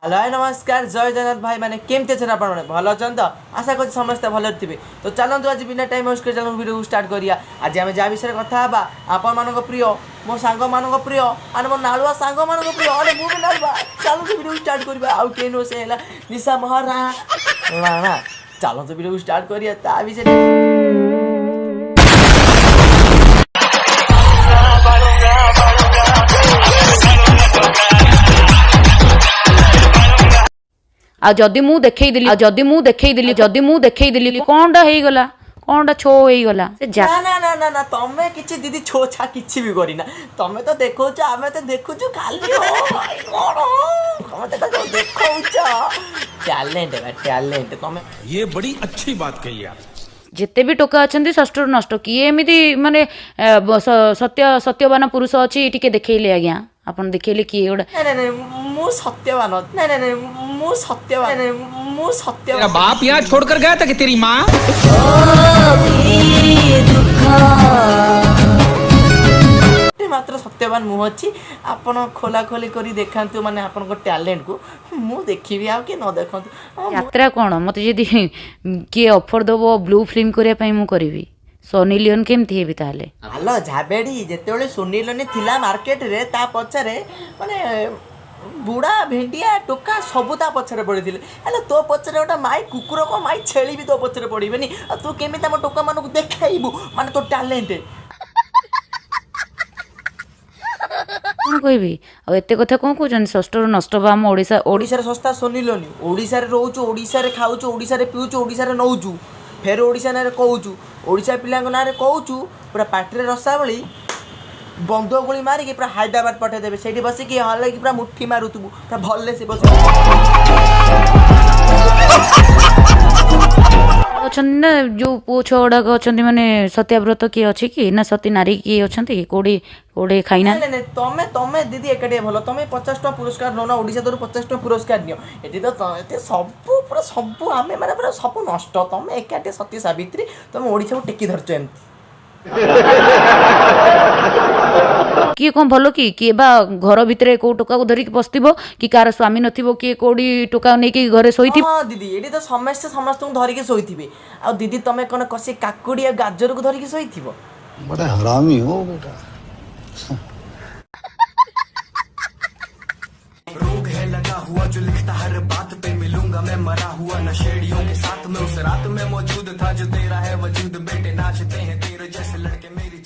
Hello नमस्कार जय जगन्नाथ भाई मैंने केमती अच्छे आप भल अच्छा तो आशा कर समस्ते भले थे तो चलते आज बिना टाइम वेस्ट कर चलो वीडियो स्टार्ट करिया। आज आम जहाँ विषय कथा आपण मान प्रिय मो सांग मान प्रिय आने मो नालुआ सांग मान प्रिय अरे मुझे नालुआ चलो वीडियो स्टार्ट करवा आउ के नो से निशा महरा राणा चलो वीडियो स्टार्ट करिया ता विषय आ जदि मु देखई देली कोनडा हेई गला कोनडा छो हेई गला से जा ना ना ना ना ना तमे किछि दीदी छो छा किछि भी करिना तमे तो देखौछ आमे तो देखुछु खाली हो भाई कोन तमे तो देखौछ टैलेंट है टैलेंट तमे ये बड़ी अच्छी बात कही आप जेते भी टोका अछंती षष्ठ नष्ट किए एमिति माने सत्य सत्यवान पुरुष अछि टिके देखैले आज्ञा आपण देखैले किए गोडा नहीं नहीं मु सत्यवान नहीं नहीं नहीं मु सत्यवान नहीं मु सत्यवान तेरा बाप यहाँ छोड़कर गया था कि तेरी माँ मात्र सत्यवान मुह अच्छी आपण खोला खोली करी देखांतु माने आपण को टैलेंट को मु देखिबी आ कि न देखंतु यात्रा कोन मते जदी के ऑफर दबो ब्लू फिल्म करिया पई मु करबी सोनी लियोन केमथि हेबी ताले हेलो झाबेडी जेतेबेले सोनी लियोन थिला मार्केट रे ता पछरे माने बुढ़ा भेंडिया टोका सबू ता पछरे पड़ी तो पछरे गोटा माई कुकुर को माई छेली भी तो पछरे पड़ेनि तू केमी तुम टोका मान देखू माने तो टैलेंट कौन कहबी आ एते कथा कौन कहछन षष्ठ नष्ट बा हम ओडिसा ओडिसा सस्ता सुनिलोनी ओडिसा रे रहउछु ओडिसा रे खाउछु ओडिसा रे पिउछु ओडिसा रे नउछु फेर ओडिसा ना रे कहउछु ओडिसा पिलांग ना रे कहउछु पूरा पाटरे रसावली बंधुक गोली मारिकी पूरा हैदराबाद पठे देवे से बसिकी हल कि पूरा मुठी मारुथबु पूरा भल्ले से बस अछन ना जो पुओ छोड़ा अछंती माने सत्याव्रत की अछि कि ना सती नारी की अछंती कोडी कोडे खाइना नहीं नहीं तमे तमे दीदी एकाटे भलो तमे 50 टका पुरस्कार नो ना ओडिसा दरु 50 टका पुरस्कार नियो एटी तो एते सब पूरा सब आमे माने पूरा सब नष्ट तमे एकाटे सती सावित्री तमे ओडिसा को टेकी धरचो एमती किए कौन भलो कि बा घर भितर को टोका को धरिक बसथिबो कि कार स्वामी नथिबो कि कोडी टोका नै कि घरे सोइथि हां दीदी एडी तो समस्त समस्त को धरिके सोइथिबे आ दीदी तमे कोन कसी काकुडी आ गाजर को धरिके सोइथिबो बड़ा हरामी हो बेटा रोग है लगा हुआ जो लिखता हर बात पे मिलूंगा मैं मरा हुआ नशेड़ियों के साथ में उस रात में मौजूद था जो तेरा है वजूद बेटे नाचते हैं तेरे जैसे लड़के मेरी